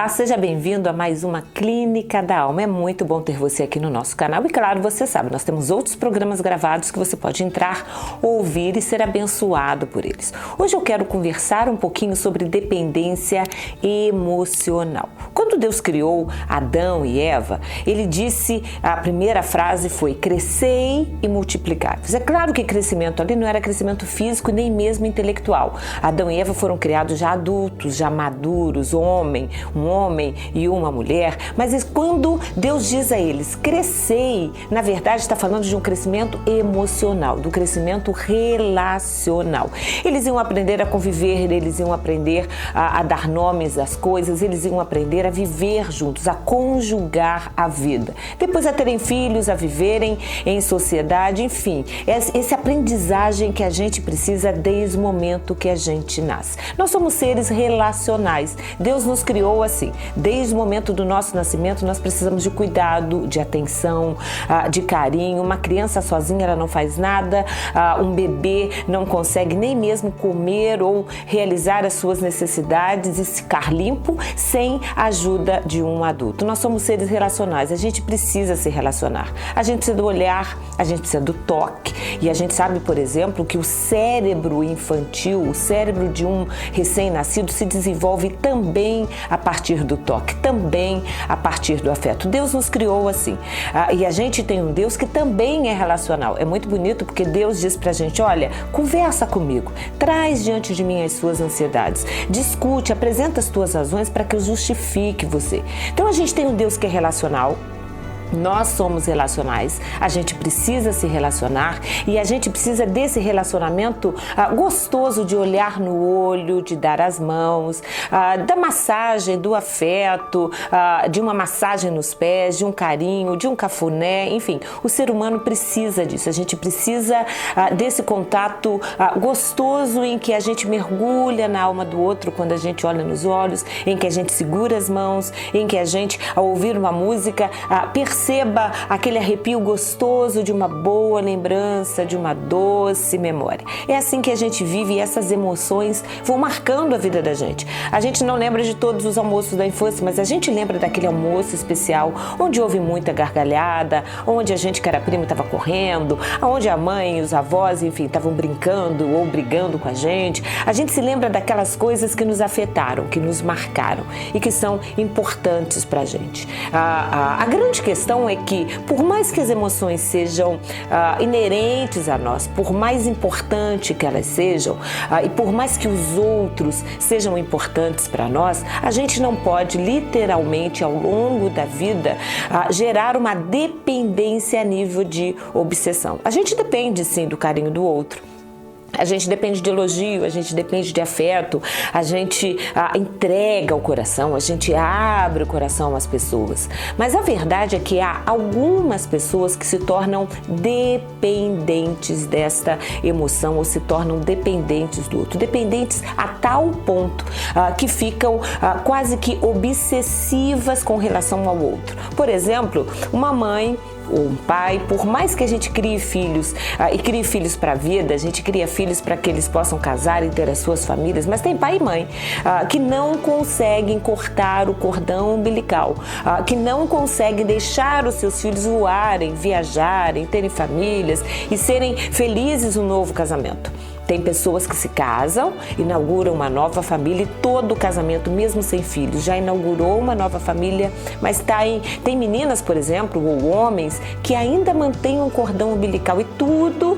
Olá, seja bem-vindo a mais uma Clínica da Alma. É muito bom ter você aqui no nosso canal e claro, você sabe, nós temos outros programas gravados que você pode entrar, ouvir e ser abençoado por eles. Hoje eu quero conversar um pouquinho sobre dependência emocional. Quando Deus criou Adão e Eva, ele disse, a primeira frase foi: crescei e multiplicai-vos. É claro que crescimento ali não era crescimento físico nem mesmo intelectual. Adão e Eva foram criados já adultos, já maduros, um homem e uma mulher, mas quando Deus diz a eles crescei, na verdade está falando de um crescimento emocional, do crescimento relacional. Eles iam aprender a conviver, eles iam aprender a dar nomes às coisas, eles iam aprender a viver juntos, a conjugar a vida. Depois a terem filhos, a viverem em sociedade, enfim, essa aprendizagem que a gente precisa desde o momento que a gente nasce. Nós somos seres relacionais. Deus nos criou assim. Desde o momento do nosso nascimento, nós precisamos de cuidado, de atenção, de carinho. Uma criança sozinha, ela não faz nada. Um bebê não consegue nem mesmo comer ou realizar as suas necessidades e ficar limpo sem a ajuda de um adulto. Nós somos seres relacionais. A gente precisa se relacionar. A gente precisa do olhar, a gente precisa do toque. E a gente sabe, por exemplo, que o cérebro infantil, o cérebro de um recém-nascido se desenvolve também a partir do toque, também a partir do afeto. Deus nos criou assim. E a gente tem um Deus que também é relacional. É muito bonito porque Deus diz pra gente, olha, conversa comigo, traz diante de mim as suas ansiedades, discute, apresenta as tuas razões para que eu justifique você. Então a gente tem um Deus que é relacional. Nós somos relacionais, a gente precisa se relacionar e a gente precisa desse relacionamento gostoso de olhar no olho, de dar as mãos, da massagem, do afeto, de uma massagem nos pés, de um carinho, de um cafuné, enfim, o ser humano precisa disso, a gente precisa desse contato gostoso em que a gente mergulha na alma do outro quando a gente olha nos olhos, em que a gente segura as mãos, em que a gente, ao ouvir uma música, perceba aquele arrepio gostoso de uma boa lembrança, de uma doce memória. É assim que a gente vive e essas emoções vão marcando a vida da gente. A gente não lembra de todos os almoços da infância, mas a gente lembra daquele almoço especial onde houve muita gargalhada, onde a gente que era primo estava correndo, onde a mãe e os avós, enfim, estavam brincando ou brigando com a gente. A gente se lembra daquelas coisas que nos afetaram, que nos marcaram e que são importantes para a gente. A grande questão é que, por mais que as emoções sejam inerentes a nós, por mais importante que elas sejam e por mais que os outros sejam importantes para nós, a gente não pode literalmente ao longo da vida gerar uma dependência a nível de obsessão. A gente depende sim do carinho do outro. A gente depende de elogio, a gente depende de afeto, a gente entrega o coração, a gente abre o coração às pessoas. Mas a verdade é que há algumas pessoas que se tornam dependentes desta emoção ou se tornam dependentes do outro. Dependentes a tal ponto que ficam quase que obsessivas com relação ao outro. Por exemplo, uma mãe ou um pai, por mais que a gente crie filhos e crie filhos para a vida, a gente cria filhos para que eles possam casar e ter as suas famílias, mas tem pai e mãe que não conseguem cortar o cordão umbilical, que não conseguem deixar os seus filhos voarem, viajarem, terem famílias e serem felizes no novo casamento. Tem pessoas que se casam, inauguram uma nova família e todo o casamento, mesmo sem filhos, já inaugurou uma nova família, mas tem meninas, por exemplo, ou homens, que ainda mantêm um cordão umbilical e tudo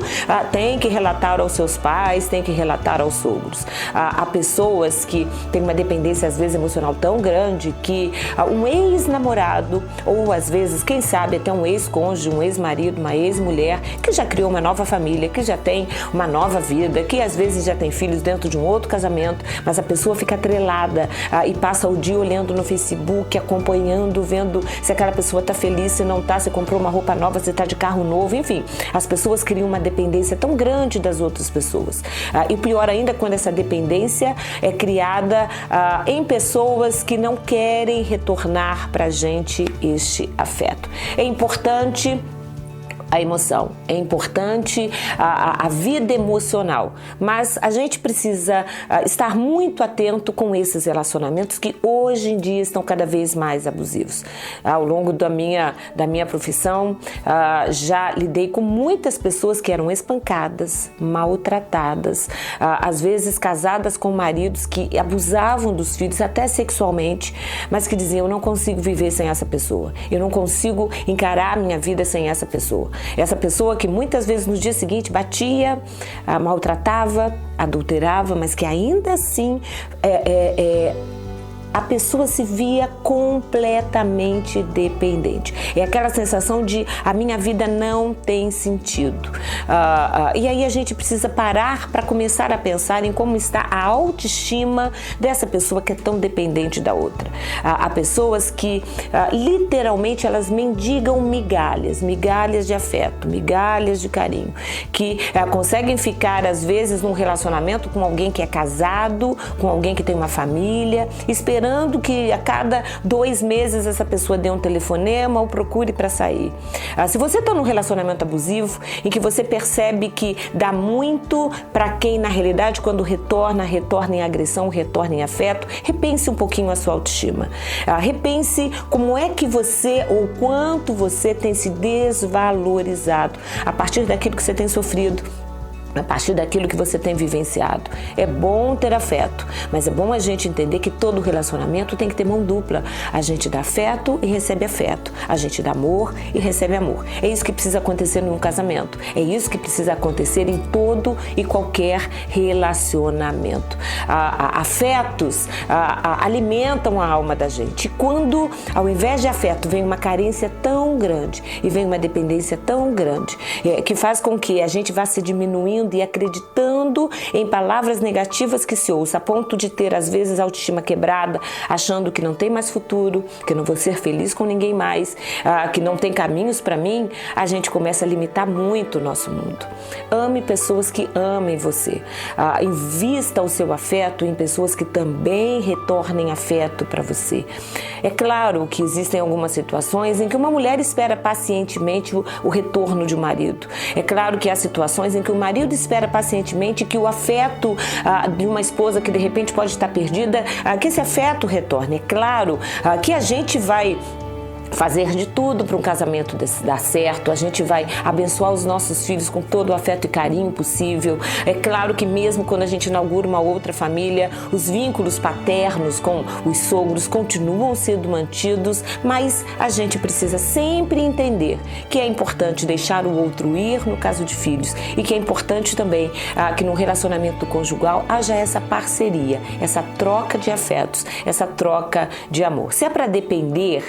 tem que relatar aos seus pais, tem que relatar aos sogros. Há pessoas que têm uma dependência, às vezes, emocional tão grande que um ex-namorado, ou às vezes, quem sabe, até um ex-cônjuge, um ex-marido, uma ex-mulher, que já criou uma nova família, que já tem uma nova vida, que às vezes já tem filhos dentro de um outro casamento, mas a pessoa fica atrelada e passa o dia olhando no Facebook, acompanhando, vendo se aquela pessoa está feliz, se não está, se comprou uma roupa nova, se está de carro novo, enfim. As pessoas criam uma dependência tão grande das outras pessoas. E pior ainda quando essa dependência é criada em pessoas que não querem retornar para a gente este afeto. É importante a emoção, é importante a vida emocional, mas a gente precisa estar muito atento com esses relacionamentos que hoje em dia estão cada vez mais abusivos. Ao longo da minha profissão, já lidei com muitas pessoas que eram espancadas, maltratadas, às vezes casadas com maridos que abusavam dos filhos, até sexualmente, mas que diziam: eu não consigo viver sem essa pessoa, eu não consigo encarar a minha vida sem essa pessoa. Essa pessoa que muitas vezes no dia seguinte batia, maltratava, adulterava, mas que ainda assim a pessoa se via completamente dependente. É aquela sensação de a minha vida não tem sentido. E aí a gente precisa parar para começar a pensar em como está a autoestima dessa pessoa que é tão dependente da outra. Há pessoas que literalmente elas mendigam migalhas de afeto, migalhas de carinho, que conseguem ficar às vezes num relacionamento com alguém que é casado, com alguém que tem uma família, esperando que a cada 2 meses essa pessoa dê um telefonema ou procure para sair. Se você está num relacionamento abusivo em que você percebe que dá muito para quem na realidade quando retorna em agressão, retorna em afeto, repense um pouquinho a sua autoestima. Repense como é que você ou quanto você tem se desvalorizado a partir daquilo que você tem sofrido, a partir daquilo que você tem vivenciado. É bom ter afeto, mas é bom a gente entender que todo relacionamento tem que ter mão dupla. A gente dá afeto e recebe afeto. A gente dá amor e recebe amor. É isso que precisa acontecer num casamento. É isso que precisa acontecer em todo e qualquer relacionamento. Afetos alimentam a alma da gente. E quando, ao invés de afeto, vem uma carência tão grande e vem uma dependência tão grande, que faz com que a gente vá se diminuindo e acreditando em palavras negativas que se ouça, a ponto de ter às vezes a autoestima quebrada, achando que não tem mais futuro, que não vou ser feliz com ninguém mais, que não tem caminhos para mim, a gente começa a limitar muito o nosso mundo. Ame pessoas que amem você. Invista o seu afeto em pessoas que também retornem afeto para você. É claro que existem algumas situações em que uma mulher espera pacientemente o retorno de um marido. É claro que há situações em que o marido espera pacientemente que o afeto de uma esposa que de repente pode estar perdida, que esse afeto retorne. É claro que a gente vai fazer de tudo para um casamento dar certo, a gente vai abençoar os nossos filhos com todo o afeto e carinho possível. É claro que mesmo quando a gente inaugura uma outra família, os vínculos paternos com os sogros continuam sendo mantidos, mas a gente precisa sempre entender que é importante deixar o outro ir no caso de filhos e que é importante também que no relacionamento conjugal haja essa parceria, essa troca de afetos, essa troca de amor. Se é para depender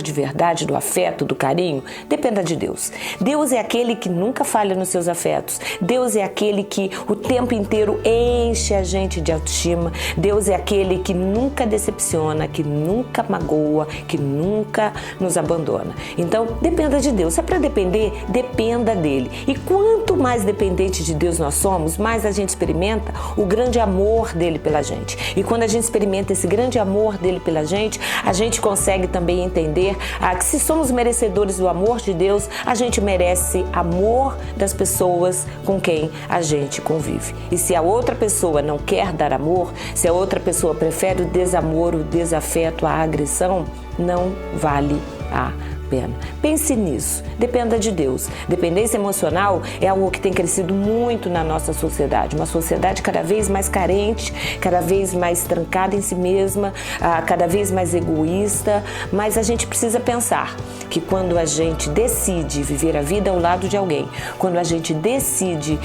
de verdade do afeto, do carinho, dependa de Deus. Deus é aquele que nunca falha nos seus afetos. Deus é aquele que o tempo inteiro enche a gente de autoestima. Deus é aquele que nunca decepciona, que nunca magoa, que nunca nos abandona. Então, dependa de Deus. Se é para depender, dependa dele. E quanto mais dependente de Deus nós somos, mais a gente experimenta o grande amor dele pela gente. E quando a gente experimenta esse grande amor dele pela gente, a gente consegue também entender que se somos merecedores do amor de Deus, a gente merece amor das pessoas com quem a gente convive. E se a outra pessoa não quer dar amor, se a outra pessoa prefere o desamor, o desafeto, a agressão, não vale a pena. Pense nisso, dependa de Deus. Dependência emocional é algo que tem crescido muito na nossa sociedade, uma sociedade cada vez mais carente, cada vez mais trancada em si mesma, cada vez mais egoísta, mas a gente precisa pensar que quando a gente decide viver a vida ao lado de alguém, quando a gente decide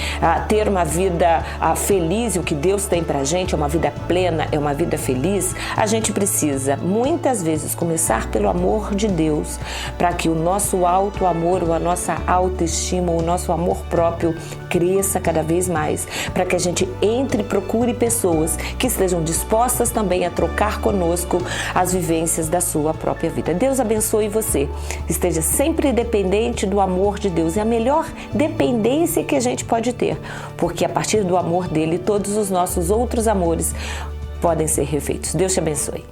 ter uma vida feliz, e o que Deus tem pra gente é uma vida plena, é uma vida feliz, a gente precisa muitas vezes começar pelo amor de Deus, para que o nosso auto-amor, ou a nossa autoestima, o nosso amor próprio cresça cada vez mais, para que a gente entre e procure pessoas que estejam dispostas também a trocar conosco as vivências da sua própria vida. Deus abençoe você. Esteja sempre dependente do amor de Deus. É a melhor dependência que a gente pode ter, porque a partir do amor dele, todos os nossos outros amores podem ser refeitos. Deus te abençoe.